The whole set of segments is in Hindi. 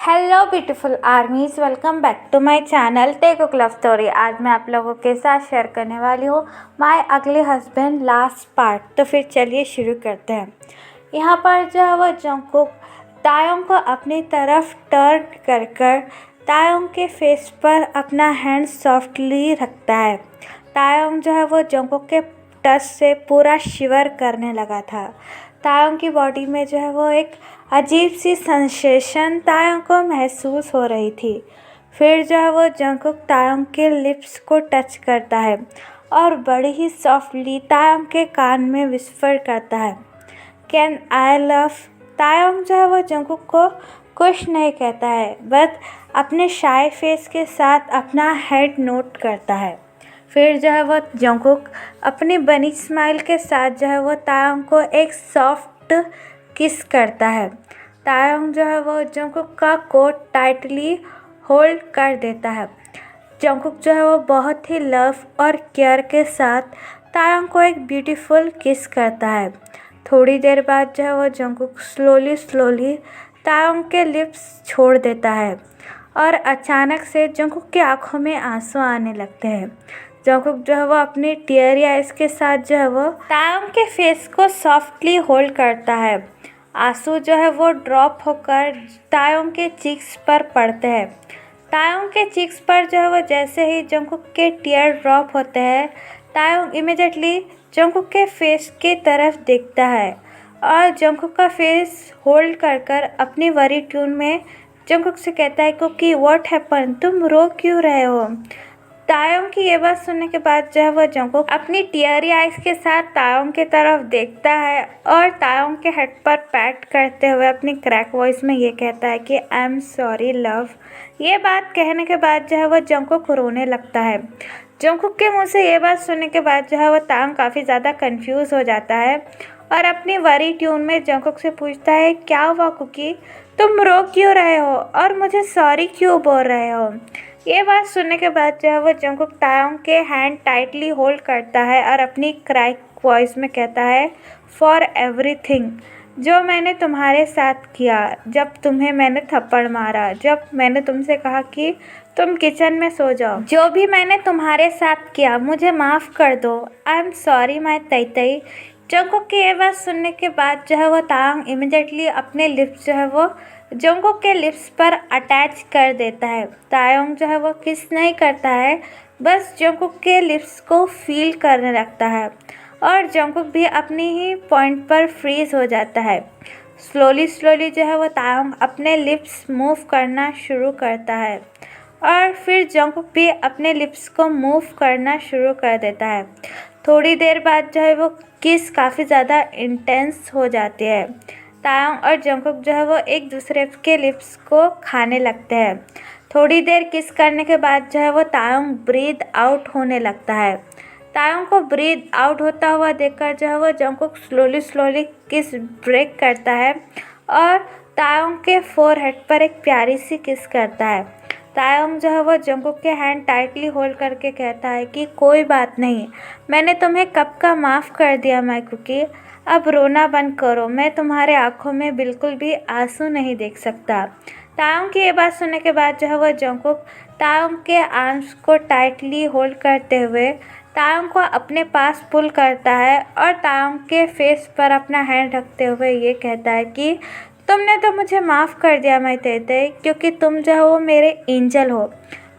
Hello beautiful armies, welcome back to my channel टेकुक लव स्टोरी। आज मैं आप लोगों के साथ शेयर करने वाली हूँ माय अगली हस्बैंड लास्ट पार्ट। तो फिर चलिए शुरू करते हैं। यहाँ पर जो है वो जंगकुक तायोंग को अपनी तरफ टर्न कर तायोंग के फेस पर अपना हैंड सॉफ्टली रखता है। तायोंग जो है वो जंगकुक के टच से पूरा शिवर करने लगा था। तायोंग की बॉडी में जो है वो एक अजीब सी सेंसेशन तायोंग को महसूस हो रही थी। फिर जो है वो जंगकुक तायोंग के लिप्स को टच करता है और बड़ी ही सॉफ्टली तायोंग के कान में विस्पर करता है, कैन आई लव। तायोंग जो है वो जंगकुक को कुछ नहीं कहता है, बस अपने शाय फेस के साथ अपना हेड नोट करता है। फिर जो है वो जंगकुक अपनी बनी स्माइल के साथ जो है वो तायोंग को एक सॉफ्ट किस करता है। तायोंग जो है वो जंगकुक का कोट टाइटली होल्ड कर देता है। जंगकुक जो है वो बहुत ही लव और केयर के साथ तायोंग को एक ब्यूटीफुल किस करता है। थोड़ी देर बाद जो है वो जंगकुक स्लोली तायोंग के लिप्स छोड़ देता है और अचानक से जंगकुक की आंखों में आंसू आने लगते हैं। जंगकुक जो है वो अपनी टीयरी आइज के साथ जो है वो तायोंग के फेस को सॉफ्टली होल्ड करता है। आंसू जो है वो ड्रॉप होकर तायोंग के चिक्स पर पड़ते हैं। तायोंग के चिक्स पर जो है वो जैसे ही जंगकुक के टीयर ड्रॉप होते हैं, तायोंग इमिडिएटली जंगकुक के फेस की तरफ देखता है और जंगकुक का फेस होल्ड कर अपनी वरी ट्यून में जंगकुक से कहता है कि व्हाट हैपन, तुम रो क्यों रहे हो। तायोंग की ये बात सुनने के बाद जो है वो जंगकुक अपनी टीयरी आइज के साथ तायोंग की तरफ देखता है और तायोंग के हेड पर पैट करते हुए अपनी क्रैक वॉइस में ये कहता है कि आई एम सॉरी लव। ये बात कहने के बाद जो है वो जंगकुक रोने लगता है। जंगकुक के मुंह से ये बात सुनने के बाद जो है वो तायोंग काफ़ी ज़्यादा कंफ्यूज हो जाता है और अपनी वरी ट्यून में जंगकुक से पूछता है, क्या हुआ कुकी, तुम रो क्यों रहे हो और मुझे सॉरी क्यों बोल रहे हो। ये बात सुनने के बाद जो है वो जंगकुक तायोंग के हैंड टाइटली होल्ड करता है और अपनी क्रैक वॉइस में कहता है, फॉर एवरीथिंग, जो मैंने तुम्हारे साथ किया, जब तुम्हें मैंने थप्पड़ मारा, जब मैंने तुमसे कहा कि तुम किचन में सो जाओ, जो भी मैंने तुम्हारे साथ किया मुझे माफ़ कर दो। आई एम सॉरी माय तई। जंगकुक की ये बात सुनने के बाद जो है वो तायोंग इमिडिएटली अपने लिप्स जो है वो जंगकुक के लिप्स पर अटैच कर देता है। तायोंग जो है वो किस नहीं करता है, बस जंगकुक के लिप्स को फील करने लगता है और जंगकुक भी अपनी ही पॉइंट पर फ्रीज हो जाता है। स्लोली जो है वो तायोंग अपने लिप्स मूव करना शुरू करता है और फिर जंगकुक भी अपने लिप्स को मूव करना शुरू कर देता है। थोड़ी देर बाद जो है वो किस काफ़ी ज़्यादा इंटेंस हो जाती है। तायोंग और जंगकुक जो है वो एक दूसरे के लिप्स को खाने लगते हैं। थोड़ी देर किस करने के बाद जो है वो तायोंग ब्रीद आउट होने लगता है। तायोंग को ब्रीद आउट होता हुआ देखकर जो है वो जंगकुक स्लोली किस ब्रेक करता है और तायोंग के फोरहेड पर एक प्यारी सी किस करता है। तायोंग जो है वो जंगकुक के हैंड टाइटली होल्ड करके कहता है कि कोई बात नहीं, मैंने तुम्हें कब का माफ़ कर दिया माय कुकी, अब रोना बंद करो, मैं तुम्हारे आँखों में बिल्कुल भी आंसू नहीं देख सकता। तायोंग की ये बात सुनने के बाद जो है वो जंगकुक तायोंग के आर्म्स को टाइटली होल्ड करते हुए तायोंग को अपने पास पुल करता है और तायोंग के फेस पर अपना हैंड रखते हुए ये कहता है कि तुमने तो मुझे माफ़ कर दिया माय तेते, क्योंकि तुम जो हो मेरे एंजल हो,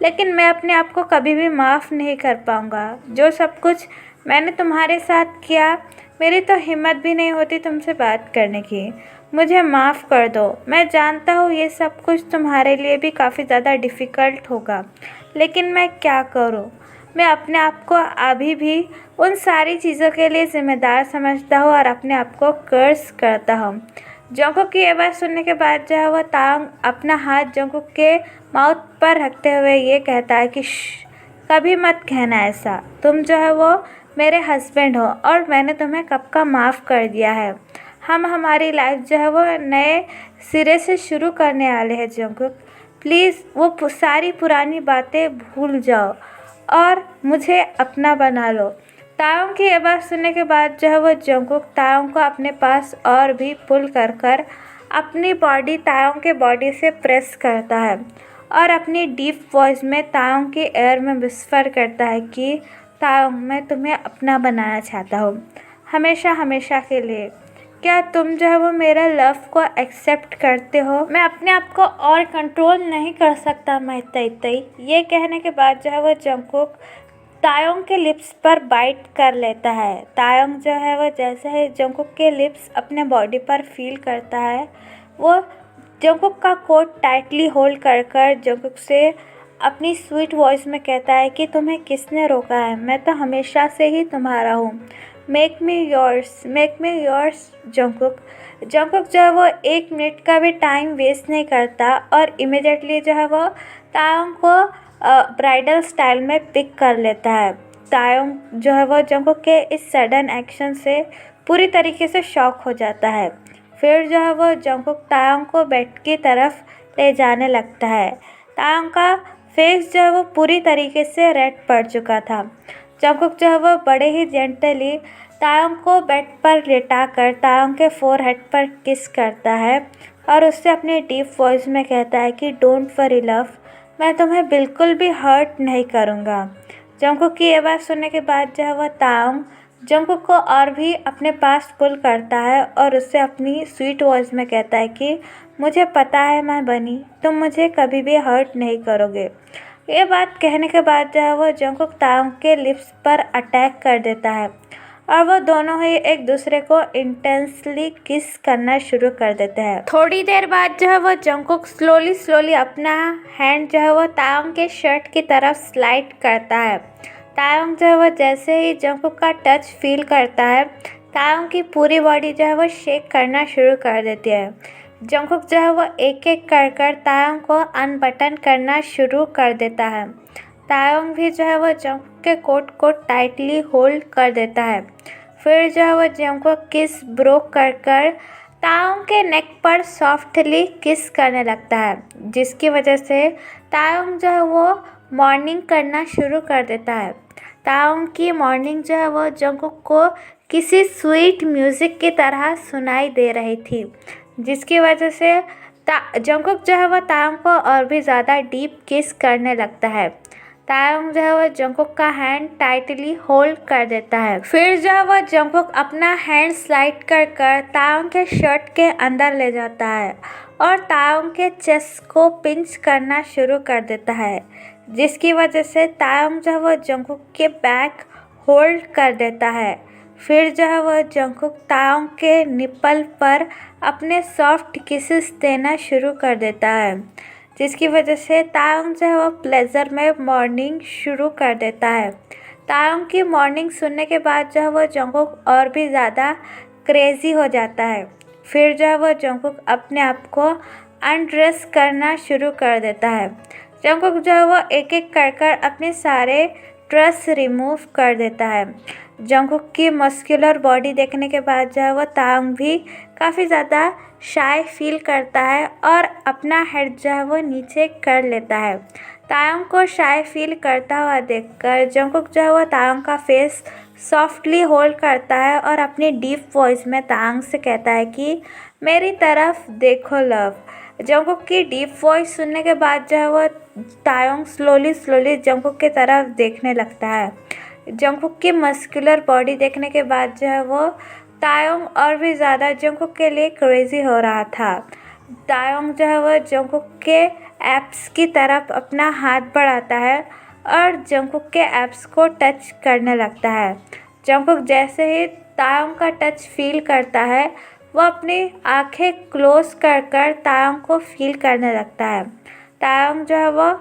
लेकिन मैं अपने आप को कभी भी माफ़ नहीं कर पाऊँगा। जो सब कुछ मैंने तुम्हारे साथ किया, मेरी तो हिम्मत भी नहीं होती तुमसे बात करने की, मुझे माफ़ कर दो। मैं जानता हूँ ये सब कुछ तुम्हारे लिए भी काफ़ी ज़्यादा डिफ़िकल्ट होगा, लेकिन मैं क्या करूँ, मैं अपने आप को अभी भी उन सारी चीज़ों के लिए ज़िम्मेदार समझता हूँ और अपने आप को कर्स करता हूँ। जंगकुक की ये बात सुनने के बाद जो है वो तायोंग अपना हाथ जंगकुक के माउथ पर रखते हुए ये कहता है कि कभी मत कहना ऐसा, तुम जो है वो मेरे हस्बैंड हो और मैंने तुम्हें कब का माफ़ कर दिया है। हम हमारी लाइफ जो है वो नए सिरे से शुरू करने वाले हैं जंगकुक, प्लीज़ वो सारी पुरानी बातें भूल जाओ और मुझे अपना बना लो। तायोंग की ये बात सुनने के बाद जो है वो जंगकुक तायोंग को अपने पास और भी पुल कर अपनी बॉडी तायोंग के बॉडी से प्रेस करता है और अपनी डीप वॉइस में तायोंग के एयर में विस्पर करता है कि तायोंग, मैं तुम्हें अपना बनाना चाहता हूँ, हमेशा हमेशा के लिए। क्या तुम जो है वो मेरे लव को एक्सेप्ट करते हो? मैं अपने आप को और कंट्रोल नहीं कर सकता मैं तई तई। ये कहने के बाद जो है वो जंगकुक तायोंग के लिप्स पर बाइट कर लेता है। तायोंग जो है वो जैसे ही जंगकुक के लिप्स अपने बॉडी पर फील करता है, वो जंगकुक का कोट टाइटली होल्ड कर कर जंगकुक से अपनी स्वीट वॉइस में कहता है कि तुम्हें किसने रोका है, मैं तो हमेशा से ही तुम्हारा हूँ। Make me yours Jungkook. Jungkook जो है वो 1 मिनट का भी टाइम वेस्ट नहीं करता और इमिडिएटली जो है वो तायोंग को ब्राइडल स्टाइल में पिक कर लेता है। तायोंग जो है वो जंगकुक के इस सडन एक्शन से पूरी तरीके से शॉक हो जाता है। फिर जो है वो जंगकुक तायोंग को बेड की तरफ ले जाने लगता है। तायोंग का फेस जो है वो पूरी तरीके से रेड पड़ चुका था। जंगकुक जो है वो बड़े ही जेंटली तायोंग को बेड पर लेटाकर तायोंग के फोरहेड पर किस करता है और उससे अपनी डीप वॉइस में कहता है कि डोंट वरी लव, मैं तुम्हें बिल्कुल भी हर्ट नहीं करूँगा। जंगकुक की ये बात सुनने के बाद जो है वो तायोंग जंगकुक को और भी अपने पास पुल करता है और उससे अपनी स्वीट वॉइस में कहता है कि मुझे पता है मैं बनी, तुम मुझे कभी भी हर्ट नहीं करोगे। ये बात कहने के बाद जो है वो जंगकुक तायोंग के लिप्स पर अटैक कर देता है और वो दोनों ही एक दूसरे को इंटेंसली किस करना शुरू कर देते हैं। थोड़ी देर बाद जो है वो जंगकुक स्लोली अपना हैंड जो है वो तायोंग के शर्ट की तरफ स्लाइड करता है। तायोंग जो है वो जैसे ही जंगकुक का टच फील करता है, तायोंग की पूरी बॉडी जो है वो शेक करना शुरू कर देती है। जंगकुक जो है वो एक एक कर तायोंग को अनबटन करना शुरू कर देता है। तायोंग भी जो है वो जंगकुक के कोट को टाइटली होल्ड कर देता है। फिर जो है वो जंगकुक किस ब्रोक कर तायोंग के नेक पर सॉफ्टली किस करने लगता है, जिसकी वजह से तायोंग जो है वो मॉर्निंग करना शुरू कर देता है। तायोंग की मॉर्निंग जो है वो जंगकुक को किसी स्वीट म्यूज़िक की तरह सुनाई दे रही थी, जिसकी वजह से जंगकुक जो है वो तायोंग को और भी ज़्यादा डीप किस करने लगता है। तायोंग जो है वो जंगकुक का हैंड टाइटली होल्ड कर देता है। फिर जो है वो जंगकुक अपना हैंड स्लाइड कर तायोंग के शर्ट के अंदर ले जाता है और तायोंग के चेस्ट को पिंच करना शुरू कर देता है, जिसकी वजह से तायोंग जो है वो जंगकुक के बैक होल्ड कर देता है। फिर जो है वो जंगकुक तायोंग के निपल पर अपने सॉफ्ट किसेस देना शुरू कर देता है, जिसकी वजह से तायोंग जो है वो प्लेजर में मॉर्निंग शुरू कर देता है। तायोंग की मॉर्निंग सुनने के बाद जो है वो जंगकुक और भी ज़्यादा क्रेज़ी हो जाता है। फिर जो है वो जंगकुक अपने आप को अनड्रेस करना शुरू कर देता है। जंगकुक जो है वो एक एक कर अपने सारे ड्रेस रिमूव कर देता है। जंगकुक की मस्कुलर बॉडी देखने के बाद जो है वो तायोंग भी काफ़ी ज़्यादा शाय फील करता है और अपना हेड जो है वो नीचे कर लेता है। तायोंग को शाय फील करता हुआ देखकर जंगकुक जो है वो तायोंग का फेस सॉफ्टली होल्ड करता है और अपनी डीप वॉइस में तायोंग से कहता है कि मेरी तरफ देखो लव। जंगकुक की डीप वॉइस सुनने के बाद जो है वो तायोंग स्लोली जंगकुक की तरफ देखने लगता है। जंगकुक की मस्कुलर बॉडी देखने के बाद जो है वो तायोंग और भी ज़्यादा जंगकुक के लिए क्रेज़ी हो रहा था। तायोंग जो है वो जंगकुक के एब्स की तरफ अपना हाथ बढ़ाता है और जंगकुक के एब्स को टच करने लगता है। जंगकुक जैसे ही तायोंग का टच फील करता है, वो अपनी आंखें क्लोज कर तायोंग को फील करने लगता है। तायोंग जो है वो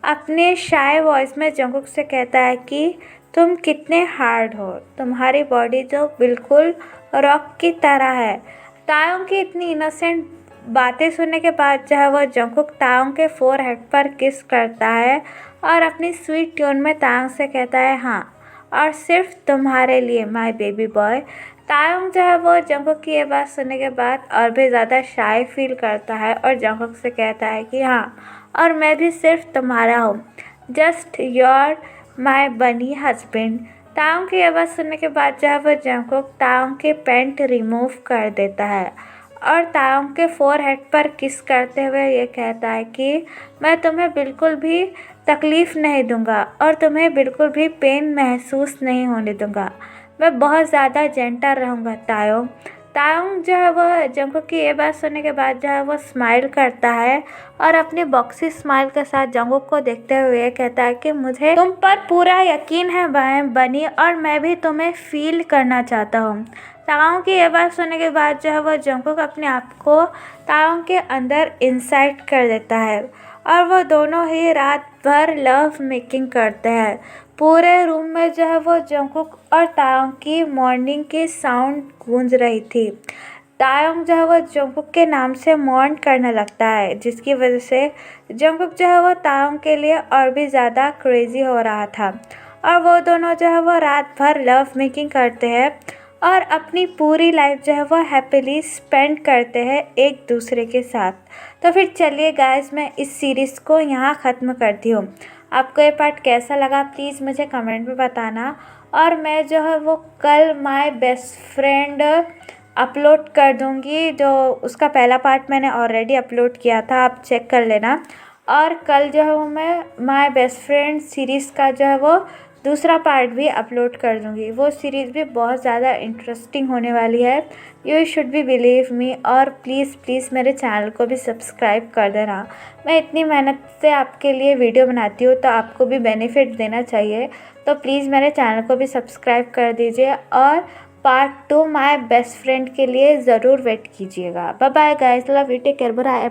अपने शाय वॉइस में जंगकुक से कहता है कि तुम कितने हार्ड हो, तुम्हारी बॉडी जो बिल्कुल रॉक की तरह है। तायोंग की इतनी इनोसेंट बातें सुनने के बाद जो है वो जंगकुक तायोंग के फोरहेड पर किस करता है और अपनी स्वीट ट्यून में तायोंग से कहता है हाँ, और सिर्फ तुम्हारे लिए माय बेबी बॉय। तायोंग जो है वो जंगकुक की ये बात सुनने के बाद और भी ज़्यादा शाय फील करता है और जंगकुक से कहता है कि हाँ, और मैं भी सिर्फ तुम्हारा हूँ, जस्ट योर माय बनी हस्बैंड। तायोंग की ये बात सुनने के बाद जो है वो जंगकुक तायोंग के पैंट रिमूव कर देता है और तायोंग के फोरहेड पर किस करते हुए ये कहता है कि मैं तुम्हें बिल्कुल भी तकलीफ़ नहीं दूंगा और तुम्हें बिल्कुल भी पेन महसूस नहीं होने दूंगा। मैं बहुत ज़्यादा जेंटल रहूँगा तायोंग। तायोंग जो है वह जंगकुक की ये बात सुनने के बाद जो है वो स्माइल करता है और अपनी बॉक्सी स्माइल के साथ जंगकुक को देखते हुए कहता है कि मुझे तुम पर पूरा यकीन है बनी, और मैं भी तुम्हें फील करना चाहता हूँ। तायोंग की ये बात सुनने के बाद जो है वो जंगकुक अपने आप को तायोंग के अंदर इंसाइट कर देता है और वो दोनों ही रात भर लव मेकिंग करते हैं। पूरे रूम में जो है वो जंगकुक और तायोंग की मॉर्निंग की साउंड गूंज रही थी। तायोंग जो है वो जंगकुक के नाम से मॉर्न करने लगता है, जिसकी वजह से जंगकुक जो है वो तायोंग के लिए और भी ज़्यादा क्रेजी हो रहा था और वो दोनों जो है वो रात भर लव मेकिंग करते हैं और अपनी पूरी लाइफ जो है वो हैप्पीली स्पेंड करते हैं एक दूसरे के साथ। तो फिर चलिए गाइस, मैं इस सीरीज़ को यहाँ ख़त्म करती हूँ। आपको ये पार्ट कैसा लगा प्लीज़ मुझे कमेंट में बताना। और मैं जो है वो कल माय बेस्ट फ्रेंड अपलोड कर दूँगी, जो उसका पहला पार्ट मैंने ऑलरेडी अपलोड किया था, आप चेक कर लेना। और कल जो है वो मैं माय बेस्ट फ्रेंड सीरीज़ का जो है वो दूसरा पार्ट भी अपलोड कर दूँगी। वो सीरीज़ भी बहुत ज़्यादा इंटरेस्टिंग होने वाली है, you should be believe me. और प्लीज़ मेरे चैनल को भी सब्सक्राइब कर देना। मैं इतनी मेहनत से आपके लिए वीडियो बनाती हूँ तो आपको भी बेनिफिट देना चाहिए, तो प्लीज़ मेरे चैनल को भी सब्सक्राइब कर दीजिए और पार्ट 2 माय बेस्ट फ्रेंड के लिए ज़रूर वेट कीजिएगा। Bye bye guys, love you, take care, bye.